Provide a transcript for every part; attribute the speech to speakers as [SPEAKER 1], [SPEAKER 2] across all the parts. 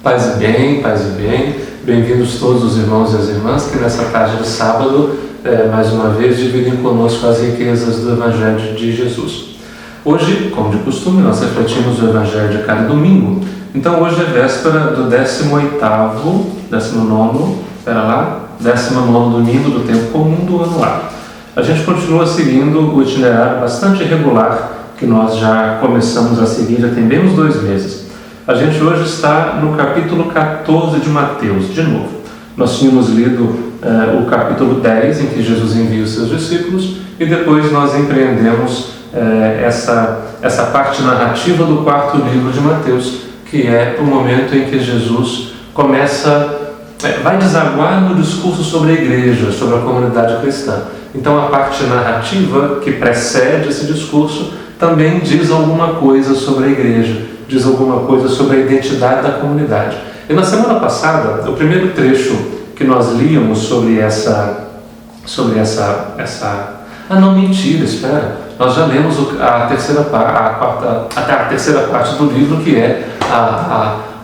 [SPEAKER 1] Paz e bem. Bem-vindos todos os irmãos e as irmãs que nessa tarde de sábado, mais uma vez, dividem conosco as riquezas do Evangelho de Jesus. Hoje, como de costume, nós refletimos o Evangelho de cada domingo. Então hoje é véspera do 19º domingo do tempo comum do ano A. A gente continua seguindo o itinerário bastante regular que nós já começamos a seguir, já tem bem uns 2 meses. A gente hoje está no capítulo 14 de Mateus, de novo. Nós tínhamos lido o capítulo 10, em que Jesus envia os seus discípulos, e depois nós empreendemos essa parte narrativa do 4º livro de Mateus, que é o momento em que Jesus vai desaguar no discurso sobre a igreja, sobre a comunidade cristã. Então a parte narrativa que precede esse discurso também diz alguma coisa sobre a igreja, diz alguma coisa sobre a identidade da comunidade. E na semana passada, o primeiro trecho que nós líamos sobre essa... não, mentira, espera. Nós já lemos a terceira parte do livro, que é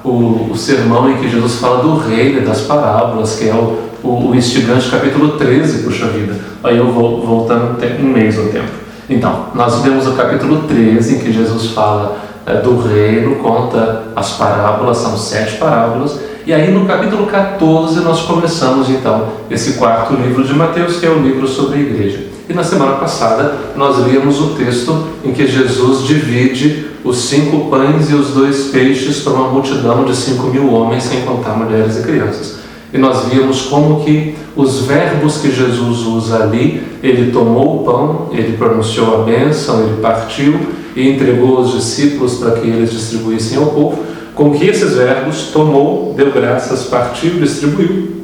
[SPEAKER 1] o sermão em que Jesus fala do reino e das parábolas, que é o instigante capítulo 13, puxa vida. Aí eu vou voltando um mês no tempo. Então, nós lemos o capítulo 13, em que Jesus fala do reino, conta as parábolas, são 7 parábolas, e aí no capítulo 14 nós começamos então esse 4º livro de Mateus, que é o livro sobre a igreja. E na semana passada nós líamos o texto em que Jesus divide os 5 pães e os 2 peixes para uma multidão de 5.000 homens, sem contar mulheres e crianças. E nós vimos como que os verbos que Jesus usa ali, ele tomou o pão, ele pronunciou a bênção, ele partiu e entregou aos discípulos para que eles distribuíssem ao povo, com que esses verbos, tomou, deu graças, partiu, distribuiu,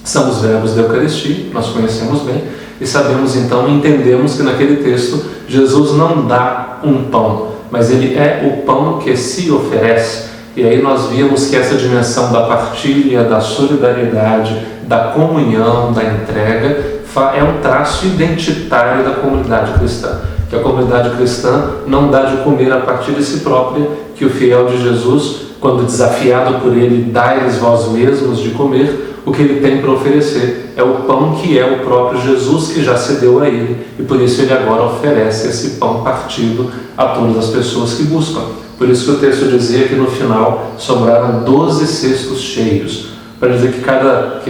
[SPEAKER 1] são os verbos da Eucaristia, nós conhecemos bem, e sabemos então, entendemos que naquele texto, Jesus não dá um pão, mas ele é o pão que se oferece. E aí nós vimos que essa dimensão da partilha, da solidariedade, da comunhão, da entrega, é um traço identitário da comunidade cristã. Que a comunidade cristã não dá de comer a partir de si própria, que o fiel de Jesus, quando desafiado por ele, dai-lhes vós mesmos de comer, o que ele tem para oferecer é o pão que é o próprio Jesus, que já se deu a ele, e por isso ele agora oferece esse pão partido a todas as pessoas que buscam. Por isso que o texto dizia que no final sobraram 12 cestos cheios, para dizer que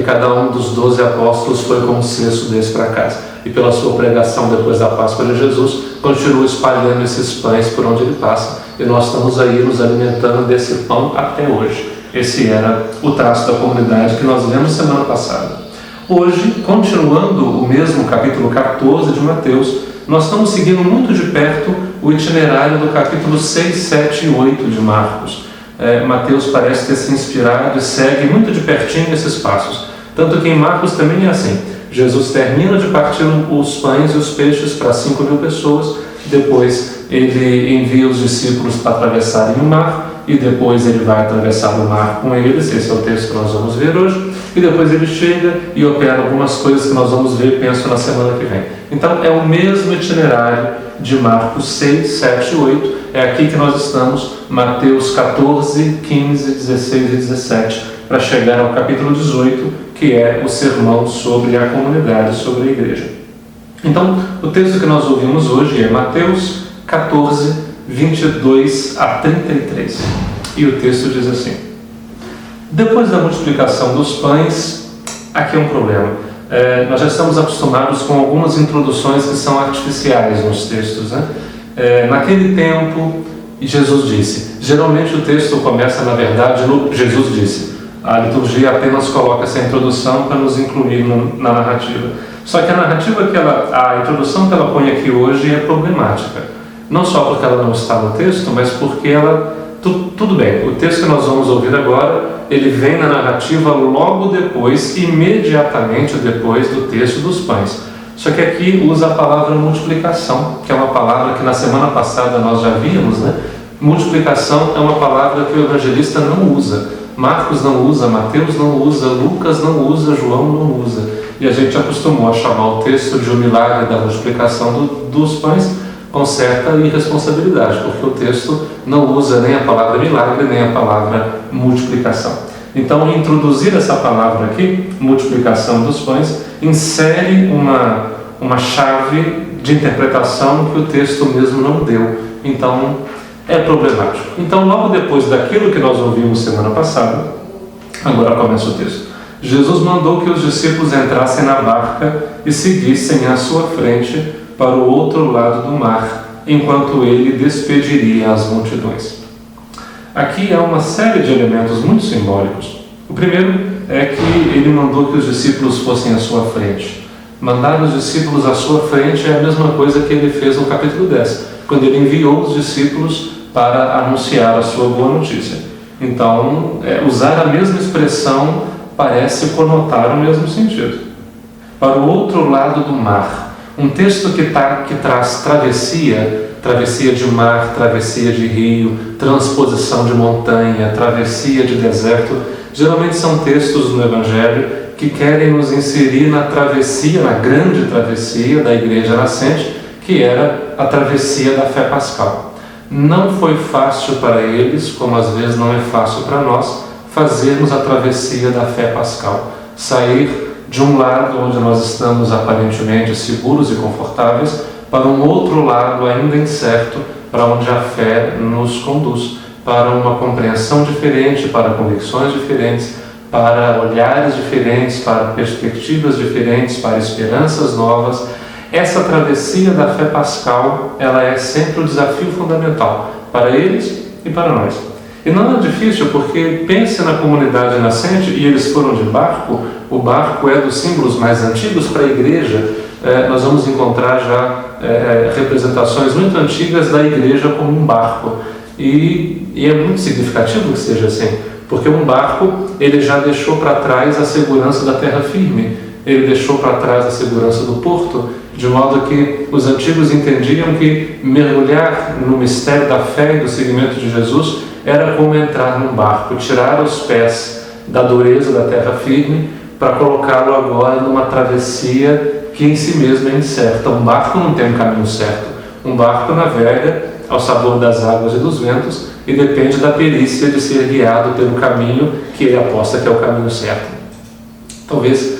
[SPEAKER 1] cada um dos 12 apóstolos foi com um cesto desse para casa. E pela sua pregação depois da Páscoa de Jesus, continua espalhando esses pães por onde ele passa. E nós estamos aí nos alimentando desse pão até hoje. Esse era o traço da comunidade que nós lemos semana passada. Hoje, continuando o mesmo capítulo 14 de Mateus, nós estamos seguindo muito de perto o itinerário do capítulo 6, 7 e 8 de Marcos. Mateus parece ter se inspirado e segue muito de pertinho esses passos. Tanto que em Marcos também é assim. Jesus termina de partir os pães e os peixes para 5.000 pessoas, depois ele envia os discípulos para atravessarem o mar, e depois ele vai atravessar o mar com eles, esse é o texto que nós vamos ver hoje, e depois ele chega e opera algumas coisas que nós vamos ver, penso, na semana que vem. Então é o mesmo itinerário de Marcos 6, 7 e 8, é aqui que nós estamos, Mateus 14, 15, 16 e 17, para chegar ao capítulo 18, que é o sermão sobre a comunidade, sobre a igreja. Então, o texto que nós ouvimos hoje é Mateus 14, 22 a 33. E o texto diz assim: depois da multiplicação dos pães, aqui é um problema. Nós já estamos acostumados com algumas introduções que são artificiais nos textos, né? Naquele tempo, Jesus disse. Geralmente o texto começa, na verdade, no Jesus disse. A liturgia apenas coloca essa introdução para nos incluir na narrativa. Só que a narrativa a introdução que ela põe aqui hoje é problemática. Não só porque ela não está no texto, mas porque tudo bem, o texto que nós vamos ouvir agora, ele vem na narrativa logo depois, imediatamente depois do texto dos pães. Só que aqui usa a palavra multiplicação, que é uma palavra que na semana passada nós já vimos, né? Multiplicação é uma palavra que o evangelista não usa. Marcos não usa, Mateus não usa, Lucas não usa, João não usa. E a gente acostumou a chamar o texto de o milagre da multiplicação dos pães com certa irresponsabilidade, porque o texto não usa nem a palavra milagre, nem a palavra multiplicação. Então, introduzir essa palavra aqui, multiplicação dos pães, insere uma chave de interpretação que o texto mesmo não deu. Então, é problemático. Então, logo depois daquilo que nós ouvimos semana passada, agora começa o texto. Jesus mandou que os discípulos entrassem na barca e seguissem à sua frente para o outro lado do mar, enquanto ele despediria as multidões. Aqui há uma série de elementos muito simbólicos. O primeiro é que ele mandou que os discípulos fossem à sua frente. Mandar os discípulos à sua frente é a mesma coisa que ele fez no capítulo 10, quando ele enviou os discípulos para anunciar a sua boa notícia. Então, usar a mesma expressão parece conotar o mesmo sentido. Para o outro lado do mar. Um texto que traz travessia de mar, travessia de rio, transposição de montanha, travessia de deserto, geralmente são textos no Evangelho que querem nos inserir na travessia, na grande travessia da Igreja Nascente, que era a travessia da fé pascal. Não foi fácil para eles, como às vezes não é fácil para nós, fazermos a travessia da fé pascal. Sair de um lado onde nós estamos aparentemente seguros e confortáveis, para um outro lado ainda incerto, para onde a fé nos conduz, para uma compreensão diferente, para convicções diferentes, para olhares diferentes, para perspectivas diferentes, para esperanças novas. Essa travessia da fé pascal, ela é sempre o desafio fundamental para eles e para nós. E não é difícil, porque pense na comunidade nascente, e eles foram de barco. O barco é dos símbolos mais antigos para a igreja. Nós vamos encontrar já representações muito antigas da igreja como um barco. E é muito significativo que seja assim, porque um barco, ele já deixou para trás a segurança da terra firme, ele deixou para trás a segurança do porto, de modo que os antigos entendiam que mergulhar no mistério da fé e do seguimento de Jesus era como entrar num barco, tirar os pés da dureza da terra firme para colocá-lo agora numa travessia que em si mesma é incerta. Um barco não tem um caminho certo. Um barco navega ao sabor das águas e dos ventos e depende da perícia de ser guiado pelo caminho que ele aposta que é o caminho certo. Talvez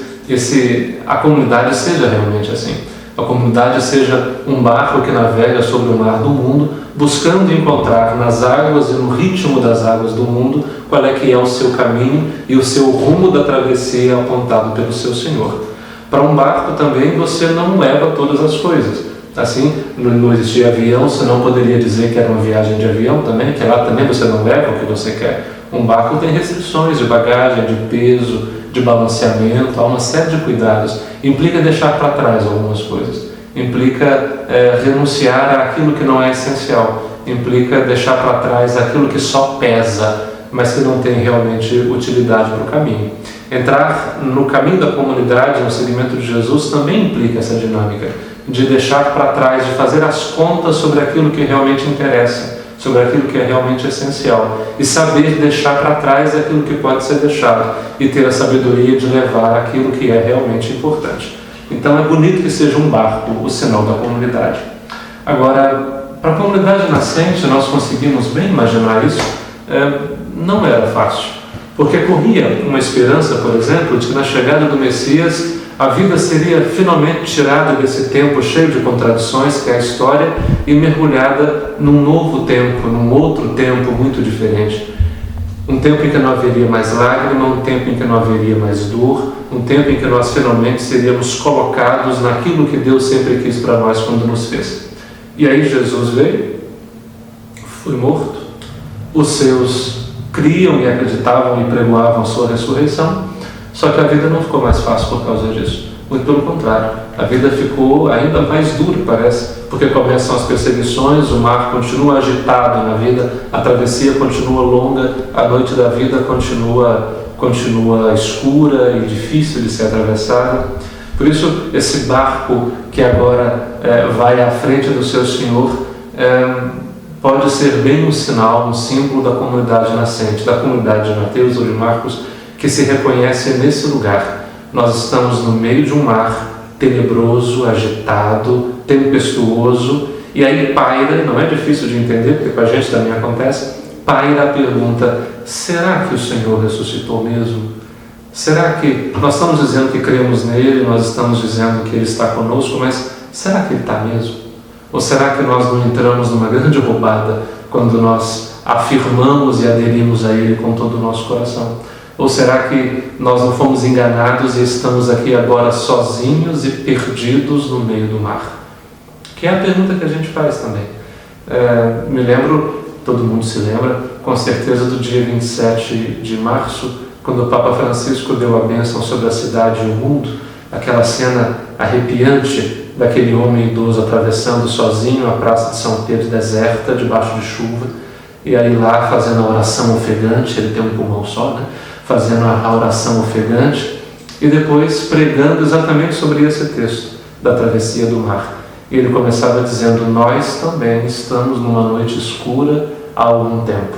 [SPEAKER 1] a comunidade seja realmente assim. A comunidade seja um barco que navega sobre o mar do mundo, buscando encontrar nas águas e no ritmo das águas do mundo qual é que é o seu caminho e o seu rumo da travessia apontado pelo seu Senhor. Para um barco também você não leva todas as coisas. Assim, não existia avião, você não poderia dizer que era uma viagem de avião também, que lá também você não leva o que você quer. Um barco tem restrições de bagagem, de peso, de balanceamento, há uma série de cuidados. Implica deixar para trás algumas coisas, implica renunciar àquilo que não é essencial, implica deixar para trás aquilo que só pesa, mas que não tem realmente utilidade para o caminho. Entrar no caminho da comunidade, no seguimento de Jesus, também implica essa dinâmica de deixar para trás, de fazer as contas sobre aquilo que realmente interessa, sobre aquilo que é realmente essencial, e saber deixar para trás aquilo que pode ser deixado, e ter a sabedoria de levar aquilo que é realmente importante. Então é bonito que seja um barco, o sinal da comunidade. Agora, para a comunidade nascente, nós conseguimos bem imaginar isso, não era fácil, porque corria uma esperança, por exemplo, de que na chegada do Messias a vida seria finalmente tirada desse tempo cheio de contradições que é a história e mergulhada num novo tempo, num outro tempo muito diferente. Um tempo em que não haveria mais lágrima, um tempo em que não haveria mais dor, um tempo em que nós finalmente seríamos colocados naquilo que Deus sempre quis para nós quando nos fez. E aí Jesus veio, foi morto, os seus criam e acreditavam e pregoavam a sua ressurreição. Só que a vida não ficou mais fácil por causa disso. Muito pelo contrário, a vida ficou ainda mais dura, parece, porque começam as perseguições, o mar continua agitado na vida, a travessia continua longa, a noite da vida continua escura e difícil de ser atravessada. Por isso, esse barco que agora vai à frente do seu Senhor pode ser bem um sinal, um símbolo da comunidade nascente, da comunidade de Mateus ou de Marcos, que se reconhece nesse lugar. Nós estamos no meio de um mar tenebroso, agitado, tempestuoso, E aí paira, não é difícil de entender, porque com a gente também acontece, paira a pergunta: será que o Senhor ressuscitou mesmo? Será que nós estamos dizendo que cremos nele, nós estamos dizendo que ele está conosco, mas será que ele está mesmo? Ou será que nós não entramos numa grande roubada quando nós afirmamos e aderimos a ele com todo o nosso coração? Ou será que nós não fomos enganados e estamos aqui agora sozinhos e perdidos no meio do mar? Que é a pergunta que a gente faz também. Me lembro, todo mundo se lembra, com certeza, do dia 27 de março, quando o Papa Francisco deu a bênção sobre a cidade e o mundo, aquela cena arrepiante daquele homem idoso atravessando sozinho a Praça de São Pedro deserta, debaixo de chuva, e aí lá fazendo a oração ofegante, ele tem um pulmão só, né? Fazendo a oração ofegante, e depois pregando exatamente sobre esse texto da travessia do mar. E ele começava dizendo: nós também estamos numa noite escura há algum tempo,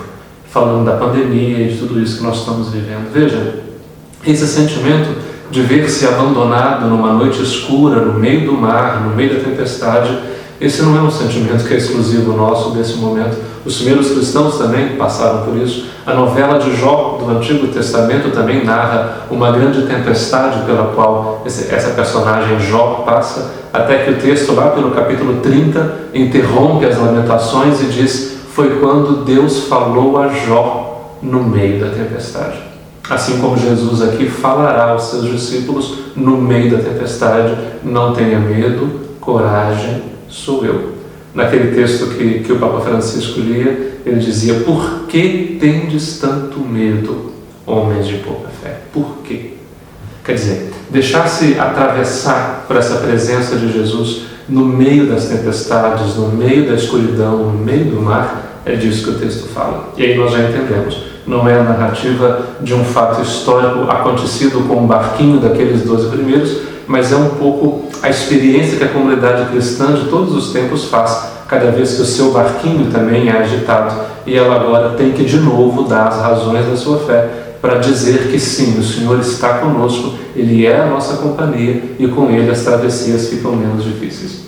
[SPEAKER 1] falando da pandemia e de tudo isso que nós estamos vivendo. Veja, esse sentimento de ver-se abandonado numa noite escura, no meio do mar, no meio da tempestade, esse não é um sentimento que é exclusivo nosso desse momento. Os primeiros cristãos também passaram por isso. A novela de Jó, do Antigo Testamento, também narra uma grande tempestade pela qual essa personagem Jó passa, até que o texto, lá pelo capítulo 30, interrompe as lamentações e diz: foi quando Deus falou a Jó no meio da tempestade. Assim como Jesus aqui falará aos seus discípulos no meio da tempestade: não tenha medo, coragem, sou eu. Naquele texto que o Papa Francisco lia, ele dizia: por que tendes tanto medo, homens de pouca fé? Por quê? Quer dizer, deixar-se atravessar por essa presença de Jesus no meio das tempestades, no meio da escuridão, no meio do mar, é disso que o texto fala. E aí nós já entendemos. Não é a narrativa de um fato histórico acontecido com o barquinho daqueles 12 primeiros, mas é um pouco a experiência que a comunidade cristã de todos os tempos faz, cada vez que o seu barquinho também é agitado, e ela agora tem que de novo dar as razões da sua fé, para dizer que sim, o Senhor está conosco, Ele é a nossa companhia, e com Ele as travessias ficam menos difíceis.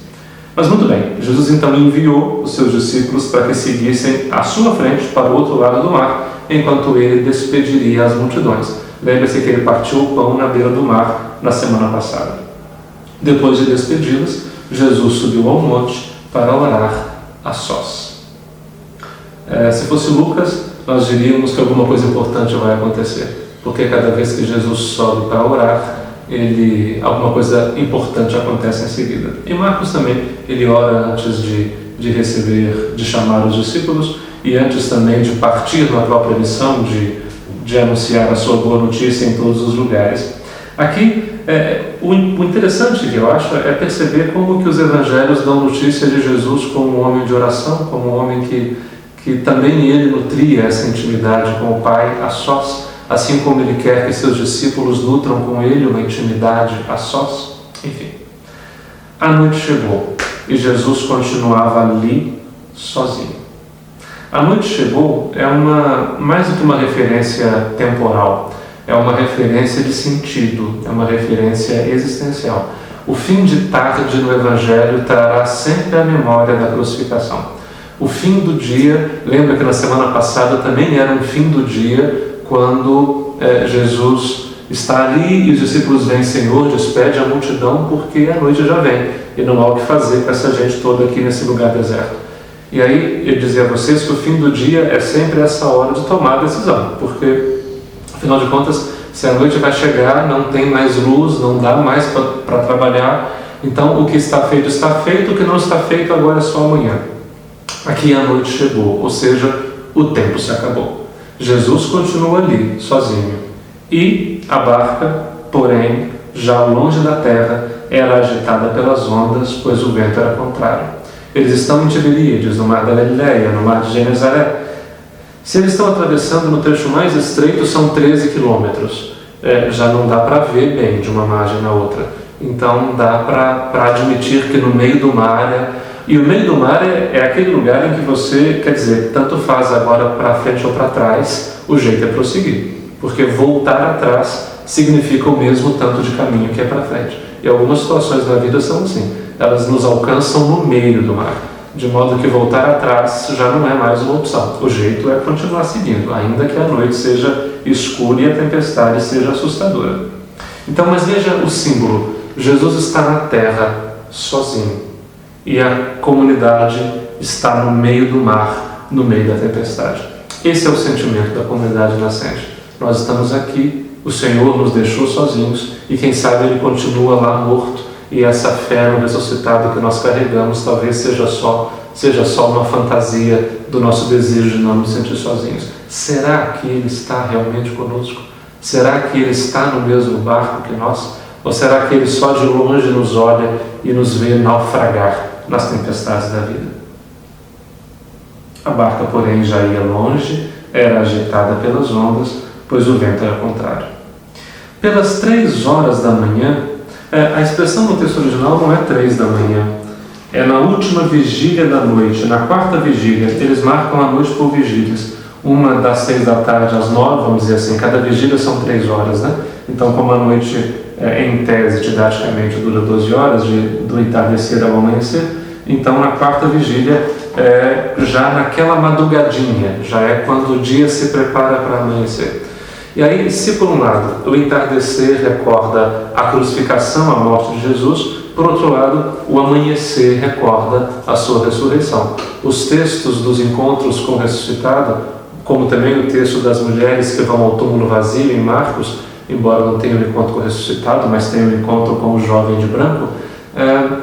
[SPEAKER 1] Mas muito bem, Jesus então enviou os seus discípulos para que seguissem à sua frente para o outro lado do mar, enquanto ele despediria as multidões. Lembre-se que ele partiu o pão na beira do mar na semana passada. Depois de despedi-los, Jesus subiu ao monte para orar a sós. Se fosse Lucas, nós diríamos que alguma coisa importante vai acontecer, porque cada vez que Jesus sobe para orar, alguma coisa importante acontece em seguida. E Marcos também, ele ora antes de receber, de chamar os discípulos, e antes também de partir na própria missão de anunciar a sua boa notícia em todos os lugares. Aqui, o interessante que eu acho é perceber como que os evangelhos dão notícia de Jesus como um homem de oração, como um homem que também ele nutria essa intimidade com o Pai a sós, assim como ele quer que seus discípulos nutram com ele uma intimidade a sós. Enfim, a noite chegou e Jesus continuava ali sozinho. A noite chegou mais do que uma referência temporal, é uma referência de sentido, é uma referência existencial. O fim de tarde no Evangelho trará sempre a memória da crucificação. O fim do dia, lembra que na semana passada também era um fim do dia, quando Jesus está ali e os discípulos vêm: Senhor, despede a multidão porque a noite já vem e não há o que fazer com essa gente toda aqui nesse lugar deserto. E aí eu dizia a vocês que o fim do dia é sempre essa hora de tomar a decisão, porque afinal de contas, se a noite vai chegar, não tem mais luz, não dá mais para trabalhar, então o que está feito, o que não está feito agora é só amanhã. Aqui a noite chegou, ou seja, o tempo se acabou. Jesus continua ali, sozinho. E a barca, porém, já longe da terra, era agitada pelas ondas, pois o vento era contrário. Eles estão em Tiberíades, no mar da Galileia, no mar de Genezaré. Se eles estão atravessando no trecho mais estreito, são 13 quilômetros. Já não dá para ver bem de uma margem na outra. Então dá para admitir que no meio do mar e o meio do mar é aquele lugar em que você, quer dizer, tanto faz agora para frente ou para trás, o jeito é prosseguir. Porque voltar atrás significa o mesmo tanto de caminho que é para frente. E algumas situações da vida são assim, elas nos alcançam no meio do mar. de modo que voltar atrás já não é mais uma opção. O jeito é continuar seguindo, ainda que a noite seja escura e a tempestade seja assustadora. Então, mas veja o símbolo. Jesus está na terra sozinho e a comunidade está no meio do mar, no meio da tempestade. Esse é o sentimento da comunidade nascente. Nós estamos aqui, o Senhor nos deixou sozinhos e quem sabe Ele continua lá morto, e essa fé no ressuscitado que nós carregamos talvez seja só uma fantasia do nosso desejo de não nos sentir sozinhos. Será que Ele está realmente conosco? Será que Ele está no mesmo barco que nós? Ou será que Ele só de longe nos olha e nos vê naufragar nas tempestades da vida? A barca, porém, já ia longe, era agitada pelas ondas, pois o vento era contrário. Pelas 3 horas da manhã, a expressão no texto original não é 3 da manhã, é na última vigília da noite, na 4ª vigília. Eles marcam a noite por vigílias. Uma das 6 da tarde às 9, vamos dizer assim, cada vigília são 3 horas, né? Então, como a noite, em tese, didaticamente, dura 12 horas, do entardecer ao amanhecer, então na 4ª vigília, já naquela madrugadinha, já é quando o dia se prepara para amanhecer. E aí, se por um lado o entardecer recorda a crucificação, a morte de Jesus, por outro lado, o amanhecer recorda a sua ressurreição. Os textos dos encontros com o ressuscitado, como também o texto das mulheres que vão ao túmulo vazio em Marcos, embora não tenha um encontro com o ressuscitado, mas tenha um encontro com o jovem de branco,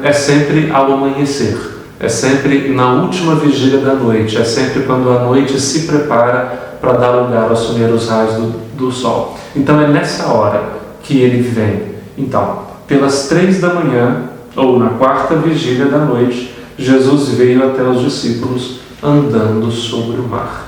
[SPEAKER 1] é sempre ao amanhecer, é sempre na última vigília da noite, é sempre quando a noite se prepara para dar lugar aos primeiros raios do sol. Então é nessa hora que ele vem. Então, pelas 3 da manhã, ou na 4ª vigília da noite, Jesus veio até os discípulos andando sobre o mar.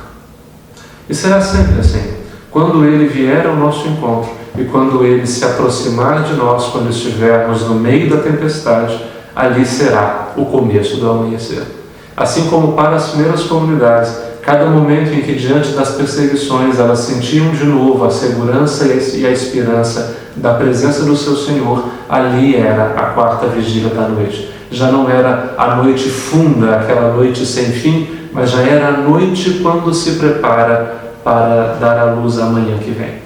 [SPEAKER 1] E será sempre assim. Quando Ele vier ao nosso encontro e quando Ele se aproximar de nós, quando estivermos no meio da tempestade, ali será o começo do amanhecer. Assim como para as primeiras comunidades, cada momento em que diante das perseguições elas sentiam de novo a segurança e a esperança da presença do seu Senhor, ali era a 4ª vigília da noite. Já não era a noite funda, aquela noite sem fim, mas já era a noite quando se prepara para dar à luz a manhã que vem.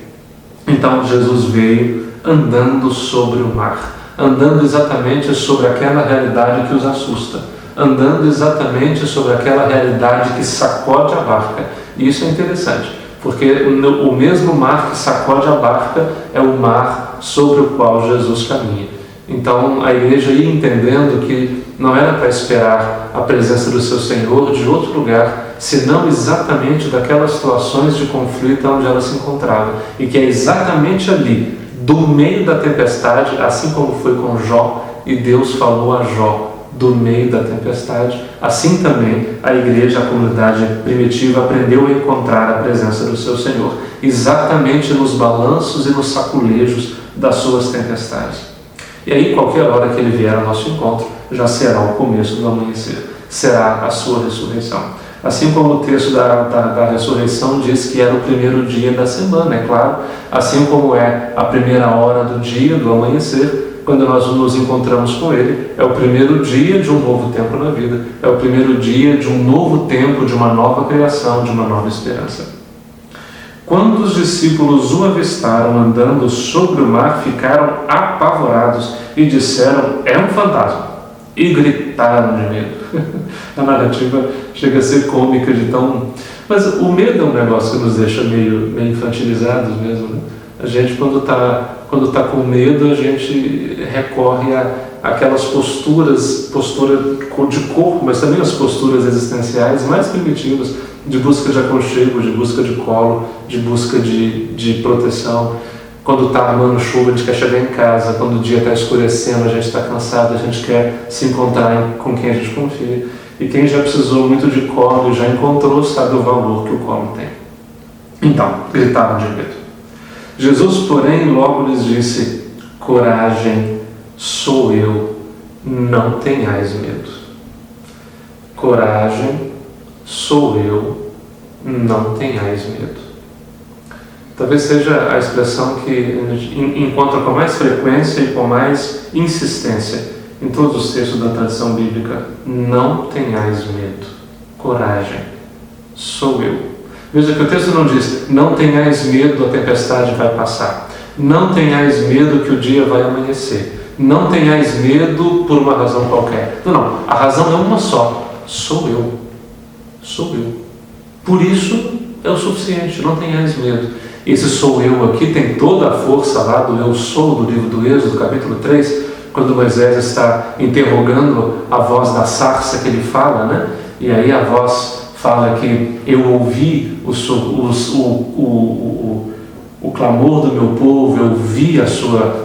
[SPEAKER 1] Então Jesus veio andando sobre o mar, andando exatamente sobre aquela realidade que os assusta, andando exatamente sobre aquela realidade que sacode a barca. E isso é interessante, porque o mesmo mar que sacode a barca é o mar sobre o qual Jesus caminha. Então a igreja ia entendendo que não era para esperar a presença do seu Senhor de outro lugar, senão exatamente daquelas situações de conflito onde ela se encontrava, e que é exatamente ali, do meio da tempestade, assim como foi com Jó, e Deus falou a Jó, do meio da tempestade, assim também a igreja, a comunidade primitiva aprendeu a encontrar a presença do seu Senhor, exatamente nos balanços e nos saculejos das suas tempestades. E aí, qualquer hora que ele vier ao nosso encontro, já será o começo do amanhecer, será a sua ressurreição. Assim como o texto da ressurreição diz que era o primeiro dia da semana, é claro, assim como é a primeira hora do dia, do amanhecer, quando nós nos encontramos com Ele, é o primeiro dia de um novo tempo na vida, é o primeiro dia de um novo tempo, de uma nova criação, de uma nova esperança. Quando os discípulos o avistaram andando sobre o mar, ficaram apavorados e disseram: é um fantasma, e gritaram de medo. A narrativa chega a ser cômica de tão... Mas o medo é um negócio que nos deixa meio infantilizados mesmo, né? A gente, quando tá com medo, a gente recorre a aquelas postura de corpo, mas também as posturas existenciais mais primitivas, de busca de aconchego, de busca de colo, de busca de proteção. Quando está armando chuva, a gente quer chegar em casa. Quando o dia está escurecendo, a gente está cansado, a gente quer se encontrar com quem a gente confia. E quem já precisou muito de colo e já encontrou, sabe o valor que o colo tem. Então, gritaram de medo. Jesus, porém, logo lhes disse: coragem, sou eu, não tenhais medo. Coragem, sou eu, não tenhais medo. Talvez seja a expressão que a gente encontra com mais frequência e com mais insistência em todos os textos da tradição bíblica: não tenhais medo, coragem, sou eu. Veja que o texto não diz: não tenhais medo, a tempestade vai passar. Não tenhais medo que o dia vai amanhecer. Não tenhais medo por uma razão qualquer. Não, a razão é uma só: sou eu. Sou eu. Por isso é o suficiente, não tenhais medo. Esse sou eu aqui tem toda a força lá do eu sou, do livro do Êxodo, capítulo 3, quando Moisés está interrogando a voz da sarça que ele fala, né? E aí a voz fala que eu ouvi o clamor do meu povo, eu vi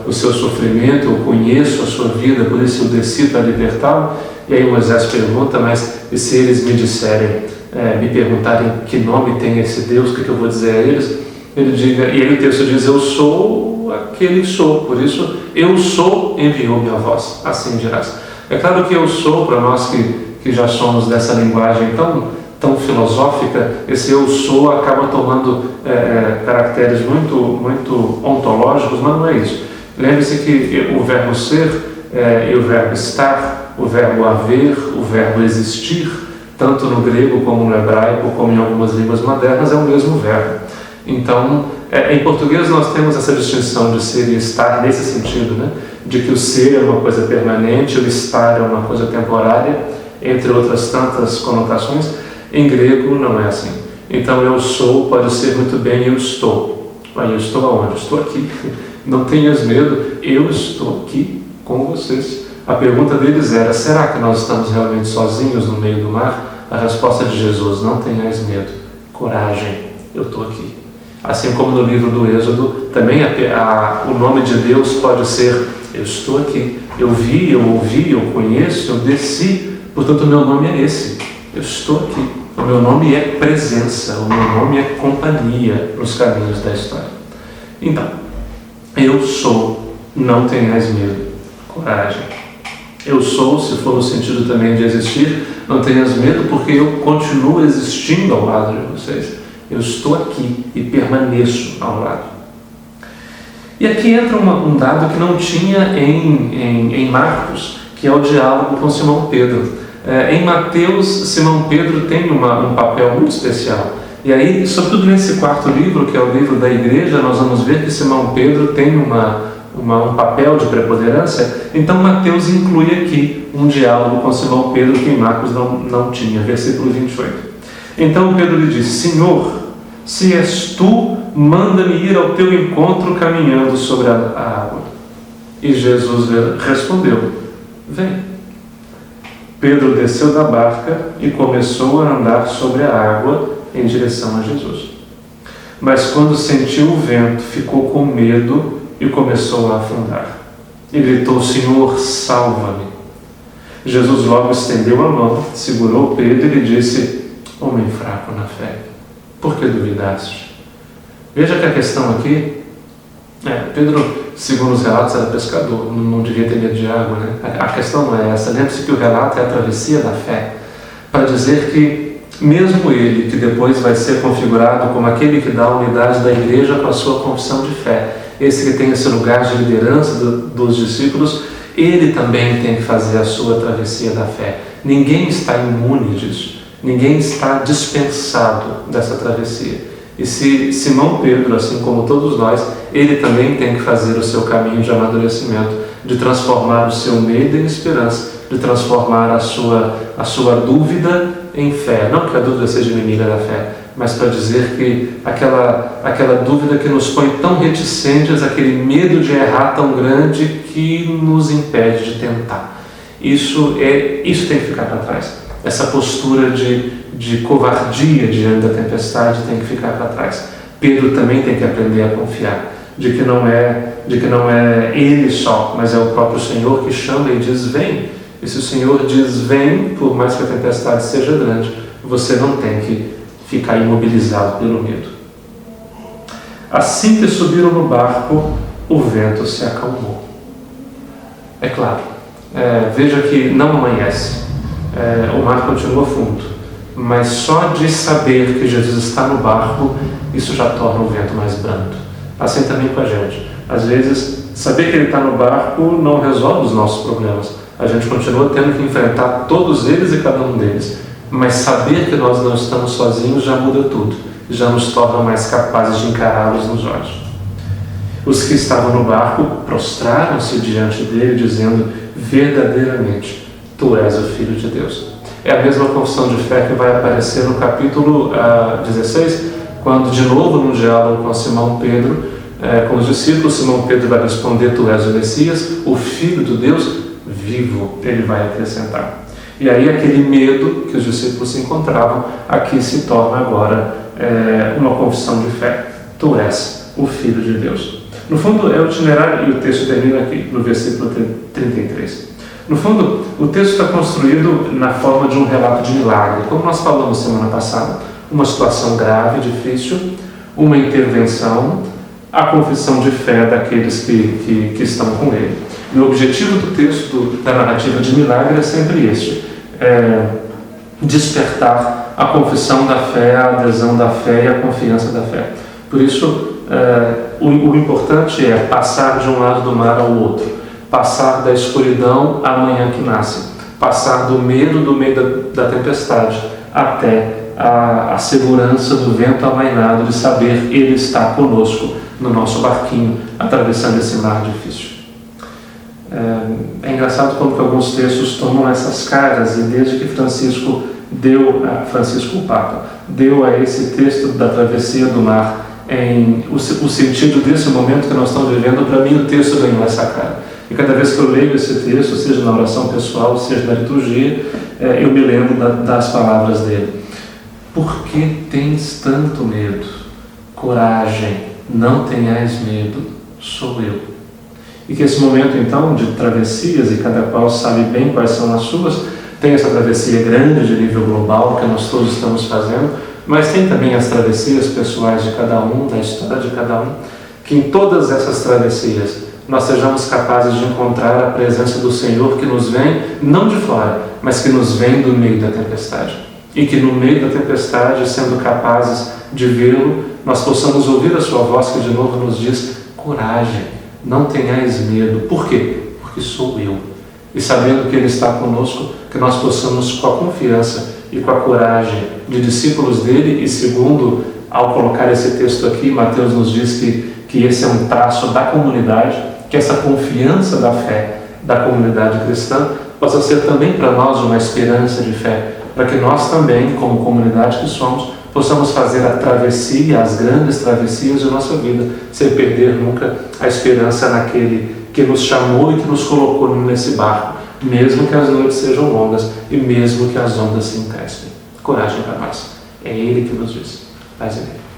[SPEAKER 1] o seu sofrimento, eu conheço a sua vida, por isso eu desci para libertá-lo. E aí Moisés pergunta: mas e se eles me disserem, me perguntarem que nome tem esse Deus, o que eu vou dizer a eles? Ele diga, e aí o texto diz: eu sou aquele que sou, por isso eu sou enviou-me a vós, assim dirás. É claro que eu sou, para nós que já somos dessa linguagem tão filosófica, esse eu sou acaba tomando caracteres muito ontológicos, mas não é isso. Lembre-se que o verbo ser e o verbo estar, o verbo haver, o verbo existir, tanto no grego como no hebraico, como em algumas línguas modernas, é o mesmo verbo. Então, em português nós temos essa distinção de ser e estar nesse sentido, né? De que o ser é uma coisa permanente, o estar é uma coisa temporária, entre outras tantas conotações. Em grego não é assim. Então, eu sou pode ser muito bem eu estou. Mas eu estou aonde? Estou aqui. Não tenhas medo, eu estou aqui com vocês. A pergunta deles era: será que nós estamos realmente sozinhos no meio do mar? A resposta de Jesus: não tenhas medo, coragem, eu estou aqui. Assim como no livro do Êxodo, também o nome de Deus pode ser: eu estou aqui, eu vi, eu ouvi, eu conheço, eu desci, portanto o meu nome é esse, eu estou aqui. O meu nome é presença, o meu nome é companhia nos caminhos da história. Então, eu sou, não tenhais medo, coragem. Eu sou, se for no sentido também de existir, não tenhas medo, porque eu continuo existindo ao lado de vocês. Eu estou aqui e permaneço ao lado. E aqui entra um dado que não tinha em Marcos, que é o diálogo com Simão Pedro. Em Mateus, Simão Pedro tem um papel muito especial. E aí, sobretudo nesse quarto livro, que é o livro da igreja, nós vamos ver que Simão Pedro tem um papel de preponderância. Então Mateus inclui aqui um diálogo com Simão Pedro que em Marcos não tinha. Versículo 28. Então Pedro lhe disse: Senhor, se és tu, manda-me ir ao teu encontro caminhando sobre a água. E Jesus respondeu: vem. Pedro desceu da barca e começou a andar sobre a água em direção a Jesus. Mas quando sentiu o vento, ficou com medo e começou a afundar. E gritou: Senhor, salva-me. Jesus logo estendeu a mão, segurou Pedro e lhe disse: homem fraco na fé, por que duvidaste? Veja que a questão aqui, Pedro, segundo os relatos, era pescador, não devia ter medo de água, né? A questão não é essa. Lembre-se que o relato é a travessia da fé, para dizer que mesmo ele, que depois vai ser configurado como aquele que dá a unidade da igreja com a sua confissão de fé, esse que tem esse lugar de liderança dos discípulos, ele também tem que fazer a sua travessia da fé. Ninguém está imune disso. Ninguém está dispensado dessa travessia. E se Simão Pedro, assim como todos nós, ele também tem que fazer o seu caminho de amadurecimento, de transformar o seu medo em esperança, de transformar a sua dúvida em fé. Não que a dúvida seja inimiga da fé, mas para dizer que aquela dúvida que nos põe tão reticentes, aquele medo de errar tão grande que nos impede de tentar. Isso tem que ficar para trás. Essa postura de covardia diante da tempestade tem que ficar para trás. Pedro também tem que aprender a confiar de que não é ele só, mas é o próprio Senhor que chama e diz: vem. E se o Senhor diz: vem, por mais que a tempestade seja grande, você não tem que ficar imobilizado pelo medo. Assim que subiram no barco, o vento se acalmou. É claro, veja que não amanhece. O mar continua fundo, mas só de saber que Jesus está no barco, isso já torna o vento mais brando. Assim também com a gente. Às vezes, saber que Ele está no barco não resolve os nossos problemas, A gente continua tendo que enfrentar todos eles e cada um deles, mas saber que nós não estamos sozinhos já muda tudo, já nos torna mais capazes de encará-los nos olhos. Os que estavam no barco prostraram-se diante dele, dizendo: verdadeiramente, tu és o Filho de Deus. É a mesma confissão de fé que vai aparecer no capítulo 16, quando de novo num diálogo com Simão Pedro, com os discípulos, Simão Pedro vai responder: tu és o Messias, o Filho do Deus vivo, ele vai acrescentar. E aí aquele medo que os discípulos se encontravam, aqui se torna agora uma confissão de fé. Tu és o Filho de Deus. No fundo é o itinerário, e o texto termina aqui, no versículo 33. No fundo, o texto está construído na forma de um relato de milagre, como nós falamos semana passada. Uma situação grave, difícil, uma intervenção, a confissão de fé daqueles que estão com ele. E o objetivo do texto, da narrativa de milagre, é sempre este: despertar a confissão da fé, a adesão da fé e a confiança da fé. Por isso, o importante é passar de um lado do mar ao outro, passar da escuridão à manhã que nasce, passar do medo do meio da tempestade até a segurança do vento amainado de saber Ele está conosco no nosso barquinho, atravessando esse mar difícil. É engraçado como que alguns textos tomam essas caras, e desde que Francisco o Papa, deu a esse texto da travessia do mar o sentido desse momento que nós estamos vivendo, para mim o texto ganhou essa cara. E cada vez que eu leio esse texto, seja na oração pessoal, seja na liturgia, eu me lembro das palavras dele. Por que tens tanto medo? Coragem, não tenhais medo, sou eu. E que esse momento então de travessias, e cada qual sabe bem quais são as suas, tem essa travessia grande de nível global que nós todos estamos fazendo, mas tem também as travessias pessoais de cada um, da história de cada um, que em todas essas travessias nós sejamos capazes de encontrar a presença do Senhor que nos vem, não de fora, mas que nos vem do meio da tempestade. E que no meio da tempestade, sendo capazes de vê-lo, nós possamos ouvir a sua voz que de novo nos diz: coragem, não tenhais medo. Por quê? Porque sou eu. E sabendo que Ele está conosco, que nós possamos, com a confiança e com a coragem de discípulos dele, e segundo, ao colocar esse texto aqui, Mateus nos diz que esse é um traço da comunidade, que essa confiança da fé da comunidade cristã possa ser também para nós uma esperança de fé, para que nós também, como comunidade que somos, possamos fazer a travessia, as grandes travessias de nossa vida, sem perder nunca a esperança naquele que nos chamou e que nos colocou nesse barco, mesmo que as noites sejam longas e mesmo que as ondas se encrespem. Coragem para nós. É Ele que nos diz. Paz e bem.